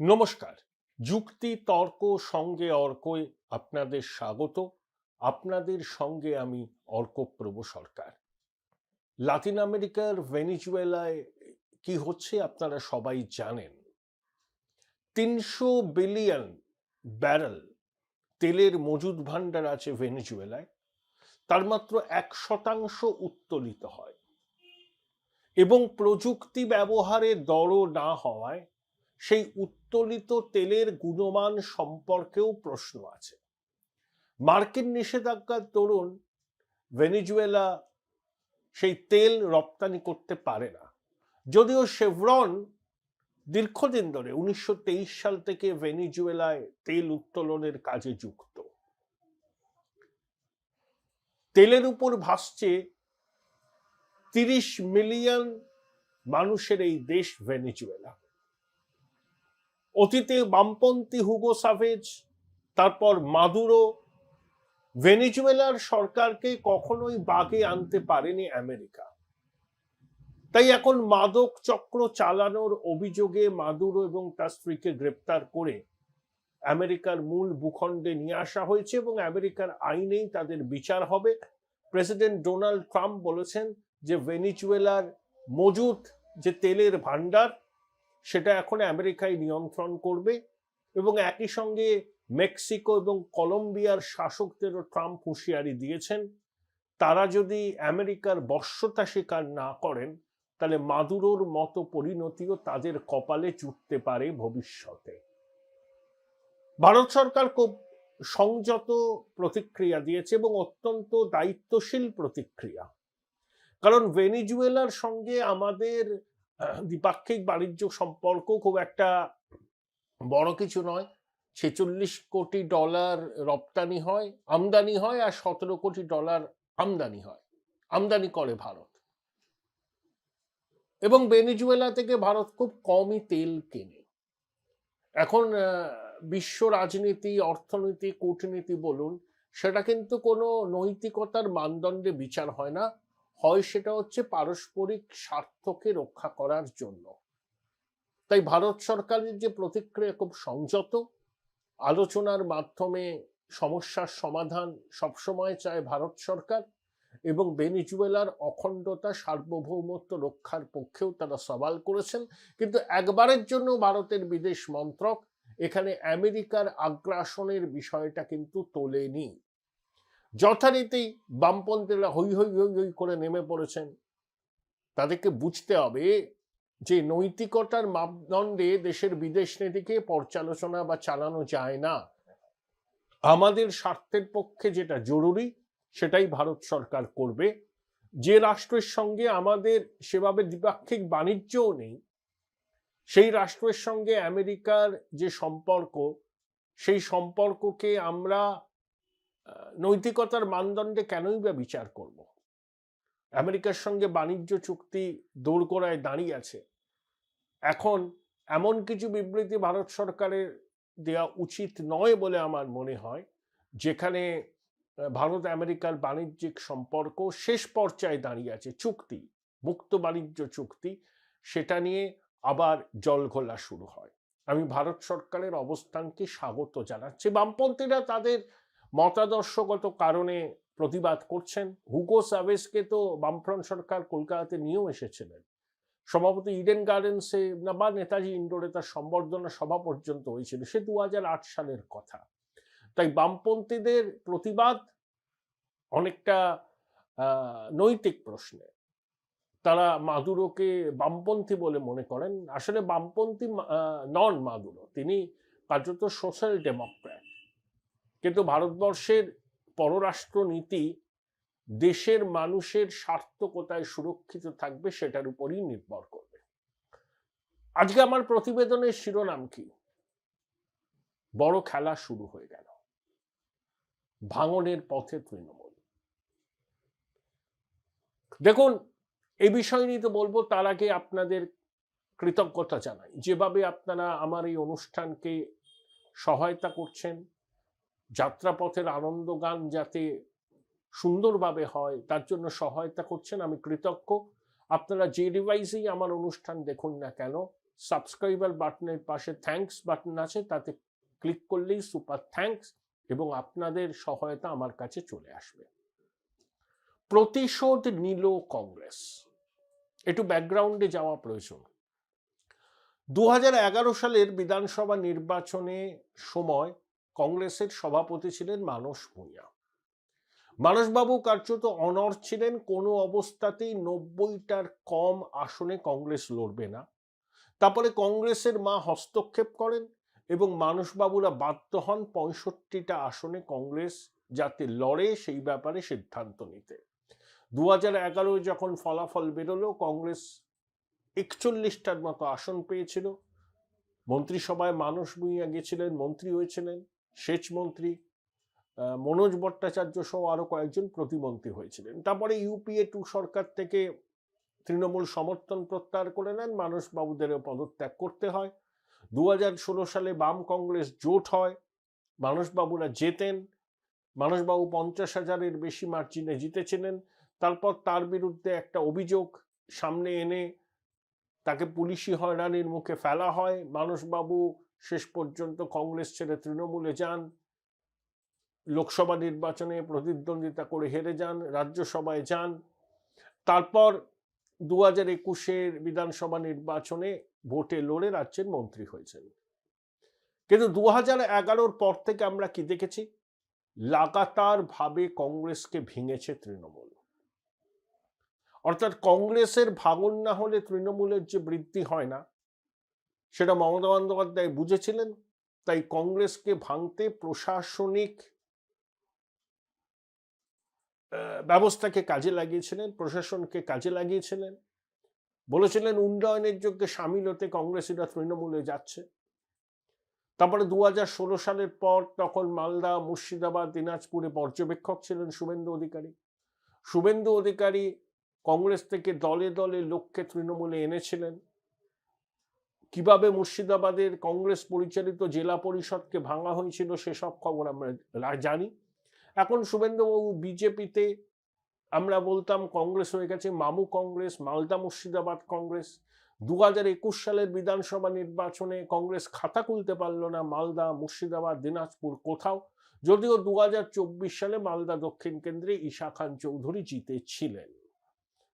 নমস্কার। যুক্তি তর্ক সঙ্গে অর্কয় আপনাদের স্বাগত। আপনাদের সঙ্গে আমি অর্কপ্রভ সরকার। লাতিন আমেরিকার ভেনিজুয়েলায় কি হচ্ছে আপনারা সবাই জানেন। ৩০০ বিলিয়ন ব্যারেল তেলের মজুদ ভাণ্ডার আছে ভেনিজুয়েলায়, তার মাত্র ১% উত্তোলিত হয় এবং প্রযুক্তি ব্যবহারের দরও না হওয়ায় সেই উত্তোলিত তেলের গুণমান সম্পর্কেও প্রশ্ন আছে। মার্কিন নিষেধাজ্ঞার দরুন ভেনিজুয়েলা সেই তেল রপ্তানি করতে পারে না, যদিও শেভরন দীর্ঘদিন ধরে ১৯২৩ সাল থেকে ভেনিজুয়েলায় তেল উত্তোলনের কাজে যুক্ত। তেলের উপর ভাসছে ৩০ মিলিয়ন মানুষের এই দেশ ভেনিজুয়েলা। অতীতে বামপন্থী হুগো সাভেজ, তারপর মাদুরো, ভেনিজুয়েলার সরকারকে কখনোই বাগে আনতে পারেনি আমেরিকা। তাই এখন মাদক চক্র চালানোর অভিযোগে মাদুরো এবং তার স্ত্রীকে গ্রেপ্তার করে আমেরিকার মূল ভূখণ্ডে নিয়ে আসা হয়েছে এবং আমেরিকার আইনেই তাদের বিচার হবে। প্রেসিডেন্ট ডোনাল্ড ট্রাম্প বলেছেন যে ভেনিজুয়েলার মজুদ যে তেলের ভান্ডার সেটা এখন আমেরিকায় নিয়ন্ত্রণ করবে এবং একই সঙ্গে মেক্সিকো এবং কলম্বিয়ার শাসকদেরও ট্রাম্প হুঁশিয়ারি দিয়েছেন, তারা যদি আমেরিকার বশ্যতা স্বীকার না করেন তাহলে মাদুরোর মতো পরিণতিও তাদের কপালে জুটতে পারে ভবিষ্যতে। ভারত সরকার খুব সংযত প্রতিক্রিয়া দিয়েছে এবং অত্যন্ত দায়িত্বশীল প্রতিক্রিয়া, কারণ ভেনিজুয়েলার সঙ্গে আমাদের দ্বিপাক্ষিক বাণিজ্য সম্পর্ক খুব একটা বড় কিছু নয়। ৪৬ কোটি ডলার রপ্তানি হয়, আমদানি হয়, আর ১৭ কোটি ডলার আমদানি করে ভারত। এবং ভেনিজুয়েলা থেকে ভারত খুব কমই তেল কেনে। এখন বিশ্ব রাজনীতি, অর্থনীতি, কূটনীতি বলুন, সেটা কিন্তু কোনো নৈতিকতার মানদণ্ডে বিচার হয় না, হয় সেটা হচ্ছে পারস্পরিক স্বার্থকে রক্ষা করার জন্য। তাই ভারত সরকারের যে প্রতিক্রিয়া খুব সংযত, আলোচনার মাধ্যমে সমস্যার সমাধান সবসময় চায় ভারত সরকার, এবং ভেনিজুয়েলার অখণ্ডতা সার্বভৌমত্ব রক্ষার পক্ষেও তারা সওয়াল করেছেন। কিন্তু একবারের জন্য ভারতের বিদেশ মন্ত্রক এখানে আমেরিকার আগ্রাসনের বিষয়টা কিন্তু তোলেনি। যথারীতি বামপন্থীরা হই হই হই হই করে নেমে পড়েছেন। তাদেরকে বুঝতে হবে যে নৈতিকতার মাপদণ্ডে দেশের বিদেশ নীতিকে পর্যালোচনা বা চালানো যায় না। আমাদের স্বার্থের পক্ষে যেটা জরুরি সেটাই ভারত সরকার করবে। যে রাষ্ট্রের সঙ্গে আমাদের সেভাবে দ্বিপাক্ষিক বাণিজ্যও নেই, সেই রাষ্ট্রের সঙ্গে আমেরিকার যে সম্পর্ক, সেই সম্পর্ককে আমরা নৈতিকতার মানদণ্ডে কেনই বা বিচার করব। আমেরিকার সঙ্গে বাণিজ্য চুক্তি দোরগোড়ায় দাঁড়িয়ে আছে। এখন এমন কিছু বিবৃতি ভারত সরকারের দেওয়া উচিত নয় বলে আমার মনে হয়, যেখানে ভারত আমেরিকার বাণিজ্যিক সম্পর্ক শেষ পর্যায়ে দাঁড়িয়ে আছে। চুক্তি, মুক্ত বাণিজ্য চুক্তি, সেটা নিয়ে আবার জলঘোলা শুরু হয়। আমি ভারত সরকারের অবস্থানকে স্বাগত জানাচ্ছি। বামপন্থীরা তাদের মতাদর্শগত কারণে প্রতিবাদ করছেন। হুগো সাভেজকে তো বামফ্রন্ট সরকার কলকাতাতে নিয়েও এসেছিলেন। সম্ভবত ইডেন গার্ডেন্সে বা নেতাজি ইন্ডোরে তার সম্বর্ধনা সভা পর্যন্ত হয়েছিল, সে ২০০৮ সালের কথা। তাই বামপন্থীদের প্রতিবাদ অনেকটা নৈতিক প্রশ্নে। তারা মাদুরোকে বামপন্থী বলে মনে করেন। আসলে বামপন্থী নন মাদুরো, তিনি কার্যত সোশ্যাল ডেমোক্র্যাট। কিন্তু ভারতবর্ষের পররাষ্ট্র নীতি দেশের মানুষের স্বার্থ কোথায় সুরক্ষিত থাকবে সেটার উপরই নির্ভর করবে। আজকে আমার প্রতিবেদনের শিরোনাম কি? বড় খেলা শুরু হয়ে গেল, ভাঙনের পথে তৃণমূল। দেখুন, এই বিষয় নিয়ে তো বলবো, তার আগে আপনাদের কৃতজ্ঞতা জানাই। যেভাবে আপনারা আমার এই অনুষ্ঠানকে সহায়তা করছেন, যাত্রাপথের আনন্দ গান যাতে সুন্দরভাবে হয় তার জন্য সহায়তা করছেন, আমি কৃতজ্ঞ। আপনারা যে ডিভাইসেই আমার অনুষ্ঠান দেখুন না কেন, সাবস্ক্রাইবার বাটনের পাশে থ্যাঙ্কস বাটন আছে, তাতে ক্লিক করলেই সুপার থ্যাঙ্কস এবং আপনাদের সহায়তা আমার কাছে চলে আসবে। প্রতিশোধ নিল কংগ্রেস। একটু ব্যাকগ্রাউন্ডে যাওয়া প্রয়োজন। 2011 সালের বিধানসভা নির্বাচনে সময় কংগ্রেসের সভাপতি ছিলেন মানস ভূঁইয়া। মানসবাবু কার্যত অনড় ছিলেন, কোনো অবস্থাতেই 90টার কম আসনে কংগ্রেস লড়বে না। তারপরে কংগ্রেসের মা হস্তক্ষেপ করেন এবং মানসবাবুরা বাধ্য হন 65টা আসনে কংগ্রেস যাতে লড়ে সেই ব্যাপারে সিদ্ধান্ত নিতে। 2011 যখন ফলাফল বেরোলো, কংগ্রেস 41টার মতো আসন পেয়েছিল। মন্ত্রিসভায় মানস ভূঁইয়া গেছিলেন, মন্ত্রী হয়েছিলেন, সেচ মন্ত্রী মনোজ ভট্টাচার্য সহ আরো কয়েকজন প্রতিমন্ত্রী হয়েছিলেন। তারপরে ইউপিএ 2 সরকার থেকে তৃণমূল সমর্থন প্রত্যাহার করে নেন, মানসবাবুদেরও পদত্যাগ করতে হয়। 2016 সালে বাম কংগ্রেস জোট হয়, মানসবাবুরা জেতেন। মানসবাবু 50,000-এর বেশি মার্জিনে জিতেছিলেন। তারপর তার বিরুদ্ধে একটা অভিযোগ সামনে এনে তাকে পুলিশি হয়রানির মুখে ফেলা হয়। মানসবাবু শেষ পর্যন্ত কংগ্রেস ছেড়ে তৃণমূলে যান, লোকসভা নির্বাচনে প্রতিদ্বন্দ্বিতা করে হেরে যান, রাজ্যসভায় যান। তারপর 2021-এর বিধানসভা নির্বাচনে ভোটে লড়ে রাজ্যের মন্ত্রী হয়েছেন। কিন্তু 2011-র পর থেকে আমরা কি দেখেছি? লাগাতার ভাবে কংগ্রেসকে ভেঙেছে তৃণমূল। অর্থাৎ কংগ্রেসের ভাঙন না হলে তৃণমূলের যে বৃদ্ধি হয় না, সেটা মমতা বন্দ্যোপাধ্যায় বুঝেছিলেন। তাই কংগ্রেসকে ভাঙতে প্রশাসনিক ব্যবস্থাকে কাজে লাগিয়েছিলেন, প্রশাসনকে কাজে লাগিয়েছিলেন। বলেছিলেন উন্নয়নের যোগ্যে সামিল হতে কংগ্রেসীরা তৃণমূলে যাচ্ছে। তারপরে 2016 সালের পর তখন মালদা, মুর্শিদাবাদ, দিনাজপুরে পর্যবেক্ষক ছিলেন শুভেন্দু অধিকারী। শুভেন্দু অধিকারী কংগ্রেস থেকে দলে দলে লোককে তৃণমূলে এনেছিলেন। কিভাবে মুর্শিদাবাদের কংগ্রেস পরিচালিত জেলা পরিষদকে ভাঙা হয়েছিল সেসব খবর আমরা জানি। এখন শুভেন্দুবাবু বিজেপিতে, আমরা বলতাম কংগ্রেস হয়ে গেছে মামু কংগ্রেস, মালদা মুর্শিদাবাদ কংগ্রেস। 2021 সালের বিধানসভা নির্বাচনে কংগ্রেস খাতা খুলতে পারল না মালদা, মুর্শিদাবাদ, দিনাজপুর কোথাও, যদিও 2024 সালে মালদা দক্ষিণ কেন্দ্রে ঈশা খান চৌধুরী জিতেছিলেন।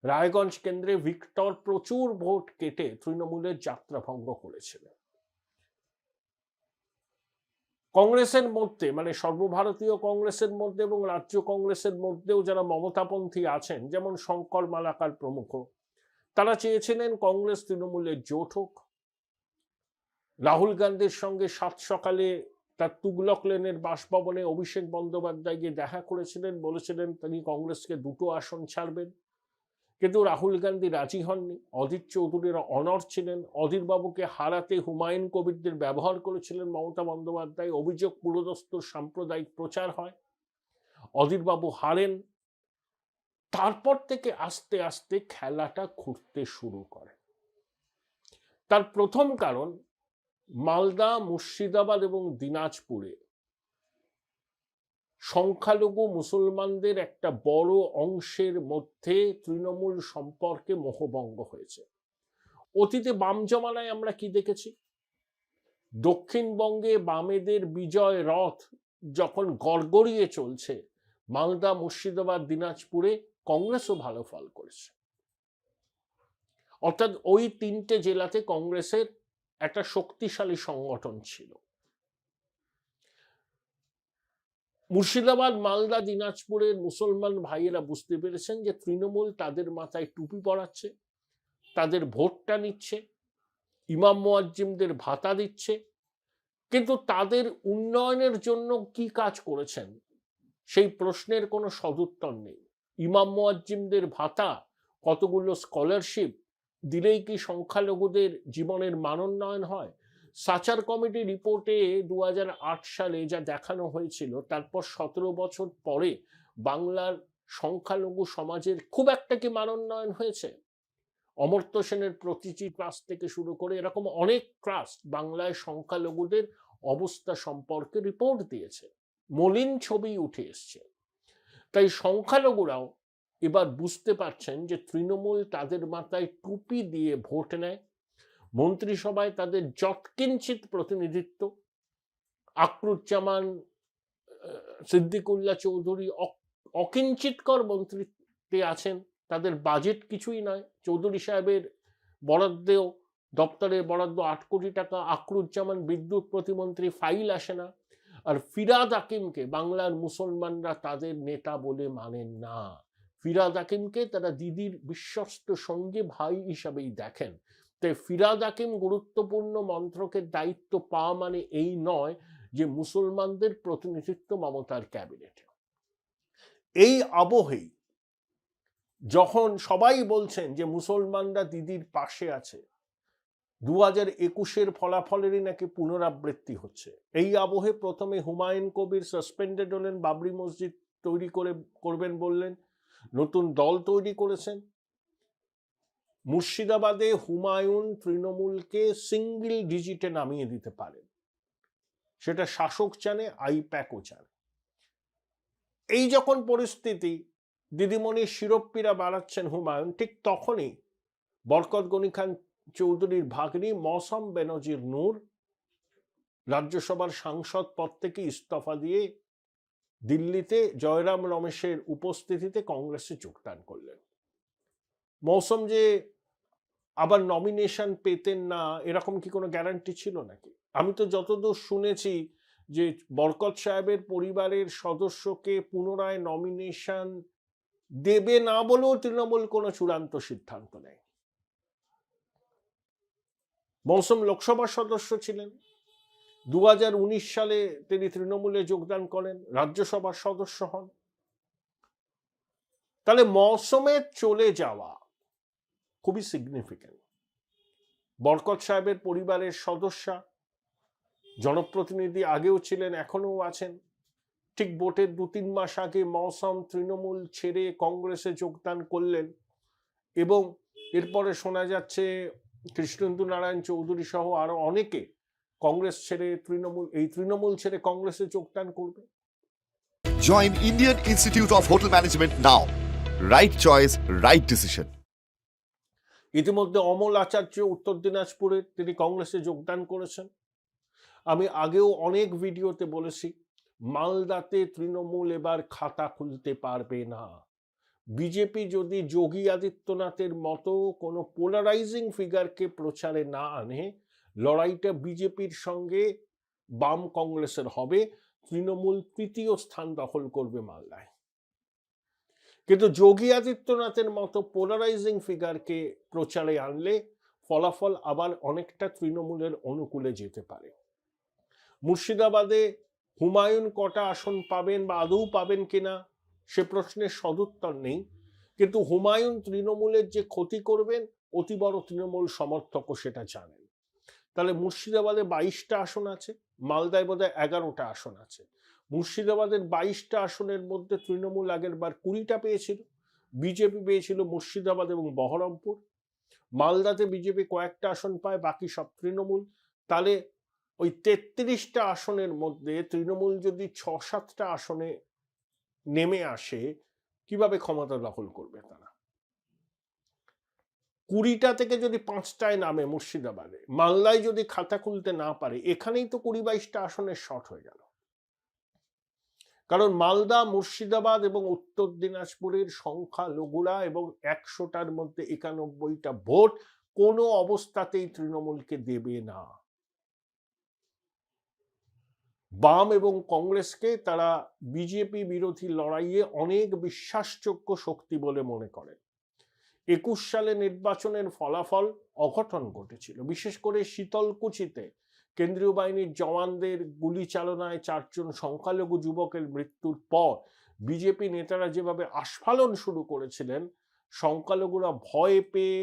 রায়গঞ্জ কেন্দ্রে ভিক্টর প্রচুর ভোট কেটে তৃণমূলের যাত্রা ভঙ্গ করেছিলেন। কংগ্রেসের মধ্যে, মানে সর্বভারতীয় কংগ্রেসের মধ্যে এবং রাজ্য কংগ্রেসের মধ্যেও যারা মমতাপন্থী আছেন, যেমন শঙ্কর মালাকার প্রমুখ, তারা চেয়েছিলেন কংগ্রেস তৃণমূলের জোট হোক। রাহুল গান্ধীর সঙ্গে সাত সকালে তার তুগলক লেনের বাসভবনে অভিষেক বন্দ্যোপাধ্যায় গিয়ে দেখা করেছিলেন, বলেছিলেন তিনি কংগ্রেসকে 2টো আসন ছাড়বেন। কিন্তু রাহুল গান্ধী রাজি হননি। অধীর চৌধুরীরা অনড় ছিলেন। অধীরবাবুকে হারাতে হুমায়ুন কবিরদের ব্যবহার করেছিলেন মমতা বন্দ্যোপাধ্যায়। অভিযোগ পুরোদস্তুর সাম্প্রদায়িক প্রচার হয়, অধীরবাবু হারেন। তারপর থেকে আস্তে আস্তে খেলাটা ঘুরতে শুরু করে। তার প্রথম কারণ, মালদা, মুর্শিদাবাদ এবং দিনাজপুরে সংখ্যালঘু মুসলমানদের একটা বড় অংশের মধ্যে তৃণমূল সম্পর্কে মোহভঙ্গ হয়েছে। অতীতে বাম জমানায় আমরা কি দেখেছি? দক্ষিণবঙ্গে বামেদের বিজয় রথ যখন গড়গড়িয়ে চলছে, মালদা, মুর্শিদাবাদ, দিনাজপুরে কংগ্রেসও ভালো ফল করেছে। অর্থাৎ ওই 3টে জেলাতে কংগ্রেসের একটা শক্তিশালী সংগঠন ছিল। মুর্শিদাবাদ, মালদা, দিনাজপুরের মুসলমান ভাইয়েরা বুঝতে পেরেছেন যে তৃণমূল তাদের মাথায় টুপি পরাচ্ছে, তাদের ভোটটা নিচ্ছে, ইমাম মুয়াজ্জিমদের ভাতা দিচ্ছে, কিন্তু তাদের উন্নয়নের জন্য কি কাজ করেছেন সেই প্রশ্নের কোনো সদুত্তর নেই। ইমাম মুয়াজ্জিমদের ভাতা, কতগুলো স্কলারশিপ দিলেই কি সংখ্যালঘুদের জীবনের মানোন্নয়ন হয়? সাচার কমিটি রিপোর্টে 2008 সালে যা দেখানো হয়েছিল, তারপর 17 বছর পরে বাংলার সংখ্যালঘু সমাজের খুব একটা কি মানোন্নয়ন হয়েছে? অমর্ত্য সেনের প্রতিটি ট্রাস্ট থেকে শুরু করে এরকম অনেক ট্রাস্ট বাংলায় সংখ্যালঘুদের অবস্থা সম্পর্কে রিপোর্ট দিয়েছে, মলিন ছবি উঠে এসছে। তাই সংখ্যালঘুরাও এবার বুঝতে পারছেন যে তৃণমূল তাদের মাথায় টুপি দিয়ে ভোট নেয়। মন্ত্রিসভায় তাদের যৎকিঞ্চিত প্রতিনিধিত্ব, আকরুজ্জামান, সিদ্দিকুল্লাহ চৌধুরী অকিঞ্চিতকর মন্ত্রিত্বে আছেন, তাদের বাজেট কিছুই নয়। চৌধুরী সাহেবের বরাদ্দেও দপ্তরের বরাদ্দ 8 কোটি টাকা, আকরুজ্জামান বিদ্যুৎ প্রতিমন্ত্রী, ফাইল আসে না। আর ফিরহাদ হাকিমকে বাংলার মুসলমানরা তাদের নেতা বলে মানেন না। ফিরহাদ হাকিমকে তারা দিদির বিশ্বস্ত সঙ্গী, ভাই হিসাবেই দেখেন। তাই ফিরহাদ হাকিম গুরুত্বপূর্ণ মন্ত্রকের দায়িত্ব পাওয়া মানে এই নয় যে মুসলমানদের প্রতিনিধিত্ব মমতার ক্যাবিনেটে। এই আবহেই যখন সবাই বলছেন যে মুসলমানরা দিদির পাশে আছে, 2021-এর ফলাফলেরই নাকি পুনরাবৃত্তি হচ্ছে, এই আবহে প্রথমে হুমায়ুন কবির সাসপেন্ডেড হলেন, বাবরি মসজিদ তৈরি করবেন বললেন, নতুন দল তৈরি করেছেন। মুর্শিদাবাদে হুমায়ুন তৃণমূলকে সিঙ্গেল ডিজিটে নামিয়ে দিতে পারেন, সেটা শাসক জানে, আইপ্যাকও জানে। এই যখন পরিস্থিতি, দিদিমণির শিরোপ্পীরা বাড়াচ্ছেন হুমায়ুন, ঠিক তখনই বরকত গনি খান চৌধুরীর ভাগ্নি মৌসম বেনজির নূর রাজ্যসভার সাংসদ পদ থেকে ইস্তফা দিয়ে দিল্লিতে জয়রাম রমেশের উপস্থিতিতে কংগ্রেসে যোগদান করলেন। মৌসম যে আবার নমিনেশন পেতেন না এরকম কি কোনো গ্যারান্টি ছিল নাকি? আমি তো যতদূর শুনেছি যে বরকত সাহেবের পরিবারের সদস্যকে পুনরায় নমিনেশন দেবে না বলেও তৃণমূল কোনো চূড়ান্ত সিদ্ধান্ত নেয়। মৌসম লোকসভার সদস্য ছিলেন, 2019 সালে তিনি তৃণমূলে যোগদান করেন, রাজ্যসভার সদস্য হন। তাহলে মৌসুমের চলে যাওয়া খুবই সিগনিফিক্যান্ট। বরকত সাহেবের পরিবারের সদস্যা, জনপ্রতিনিধি আগেও ছিলেন, এখনো আছেন। ঠিক ভোটের 2-3 মাস আগে মৌসম তৃণমূল ছেড়ে কংগ্রেসে যোগদান করলেন এবং এরপরে শোনা যাচ্ছে কৃষ্ণেন্দু নারায়ণ চৌধুরী সহ আরো অনেকে কংগ্রেস ছেড়ে তৃণমূল ছেড়ে কংগ্রেসে যোগদান করবে। Join Indian Institute of Hotel Management now. Right choice, right decision. ইতিমধ্যে অমল আচার্য উত্তর দিনাজপুরে তিনি কংগ্রেসে যোগদান করেছেন। আমি আগেও অনেক ভিডিওতে বলেছি, মালদাতে তৃণমূল এবার খাতা খুলতে পারবে না। বিজেপি যদি যোগী আদিত্যনাথের মতো কোনো পোলারাইজিং ফিগারকে প্রচারে না আনে, লড়াইটা বিজেপির সঙ্গে বাম কংগ্রেসের হবে। তৃণমূল 3য় স্থান দখল করবে মালদায়। কিন্তু যোগী আদিত্যনাথের মতো পোলারাইজিং ফিগারকে প্রচারে আনলে ফলাফল আবার অনেকটা তৃণমূলের অনুকূলে যেতে পারে। মুর্শিদাবাদে হুমায়ুন কটা আসন পাবেন বা আদৌ পাবেন কিনা সে প্রশ্নের সদুত্তর নেই, কিন্তু হুমায়ুন তৃণমূলের যে ক্ষতি করবেন অতি বড় তৃণমূল সমর্থকও সেটা জানেন। তাহলে মুর্শিদাবাদে 22টা আসন আছে, মালদায় বোধহয় 11টা আসন আছে। মুর্শিদাবাদের 22টা আসনের মধ্যে তৃণমূল আগের বার 20টা পেয়েছিল, বিজেপি পেয়েছিল মুর্শিদাবাদ এবং বহরমপুর। মালদাতে বিজেপি কয়েকটা আসন পায়, বাকি সব তৃণমূল। তাহলে ওই 33টা আসনের মধ্যে তৃণমূল যদি 6-7টা আসনে নেমে আসে, কিভাবে ক্ষমতা দখল করবে তারা? 20টা থেকে যদি 5টায় নামে মুর্শিদাবাদে, মালদায় যদি খাতা খুলতে না পারে, এখানেই তো 20-22টা আসনের শর্ট হয়ে গেল। কারণ মালদা, মুর্শিদাবাদ এবং উত্তর দিনাজপুরের সংখ্যা লঘুরা এবং 100টার মধ্যে 91টা ভোট কোনো অবস্থাতেই তৃণমূলকে দেবে না। বাম এবং কংগ্রেসকে তারা বিজেপি বিরোধী লড়াইয়ে অনেক বিশ্বাসযোগ্য শক্তি বলে মনে করেন। 21 সালে নির্বাচনের ফলাফল অঘটন ঘটেছিল, বিশেষ করে শীতলকুচিতে কেন্দ্রীয় বাহিনীর জওয়ানদের গুলি চালনায় 4 জন সংখ্যালঘু যুবকের মৃত্যুর পর বিজেপি নেতারা যেভাবে আস্ফালন শুরু করেছিলেন, সংখ্যালঘুরা ভয় পেয়ে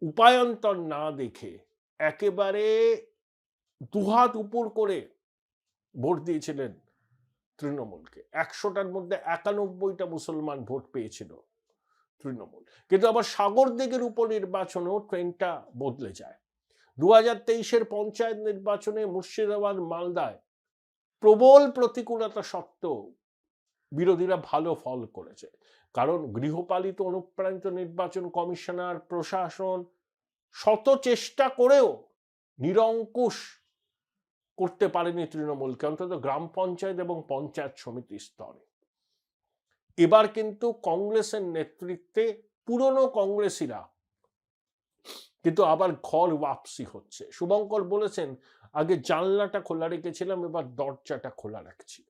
উপায়ন্তর না দেখে একেবারে দুহাত উপর করে ভোট দিয়েছিলেন তৃণমূলকে। 100টার মধ্যে 91টা মুসলমান ভোট পেয়েছিল তৃণমূল। কিন্তু আবার সাগরদিঘির উপনির্বাচনেও ট্রেন্ডটা বদলে যায়। 2023-এর পঞ্চায়েত নির্বাচনে মুর্শিদাবাদ, মালদায় প্রবল প্রতিকূলতা সত্ত্বেও বিরোধীরা ভালো ফল করেছে। কারণ গৃহপালিত অনুপ্রাণিত নির্বাচন কমিশনার, প্রশাসন শত চেষ্টা করেও নিরঙ্কুশ করতে পারেনি তৃণমূলকে, অন্তত গ্রাম পঞ্চায়েত এবং পঞ্চায়েত সমিতি স্তরে। এবার কিন্তু কংগ্রেসের নেতৃত্বে পুরনো কংগ্রেসীরা কিন্তু আবার ঘর ওয়াপসি হচ্ছে। শুভঙ্কর বলেছেন, আগে জানলাটা খোলা রেখেছিলাম, এবার দরজাটা খোলা রাখছি।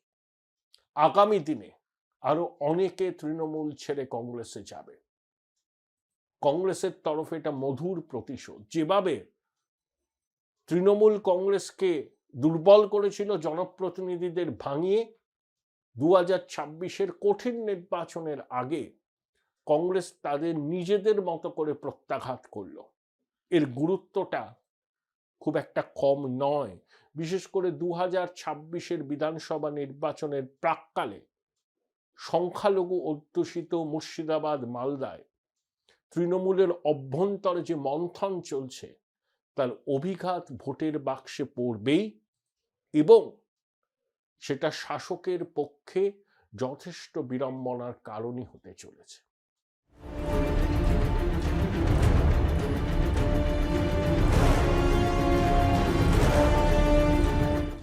আগামী দিনে আরো অনেকে তৃণমূল ছেড়ে কংগ্রেসে যাবে। কংগ্রেসের তরফে এটা মধুর প্রতিশোধ। যেভাবে তৃণমূল কংগ্রেসকে দুর্বল করেছিল জনপ্রতিনিধিদের ভাঙিয়ে, 2026-এর কঠিন নির্বাচনের আগে কংগ্রেস তাদের নিজেদের মতো করে প্রত্যাঘাত করলো। এর গুরুত্বটা খুব একটা কম নয়। বিশেষ করে 2026-এর বিধানসভা নির্বাচনের প্রাক্কালে সংখ্যালঘু অধ্যুষিত মুর্শিদাবাদ, মালদায় তৃণমূলের অভ্যন্তরে যে মন্থন চলছে তার অভিঘাত ভোটের বাক্সে পড়বেই, এবং সেটা শাসকের পক্ষে যথেষ্ট বিড়ম্বনার কারণই হতে চলেছে।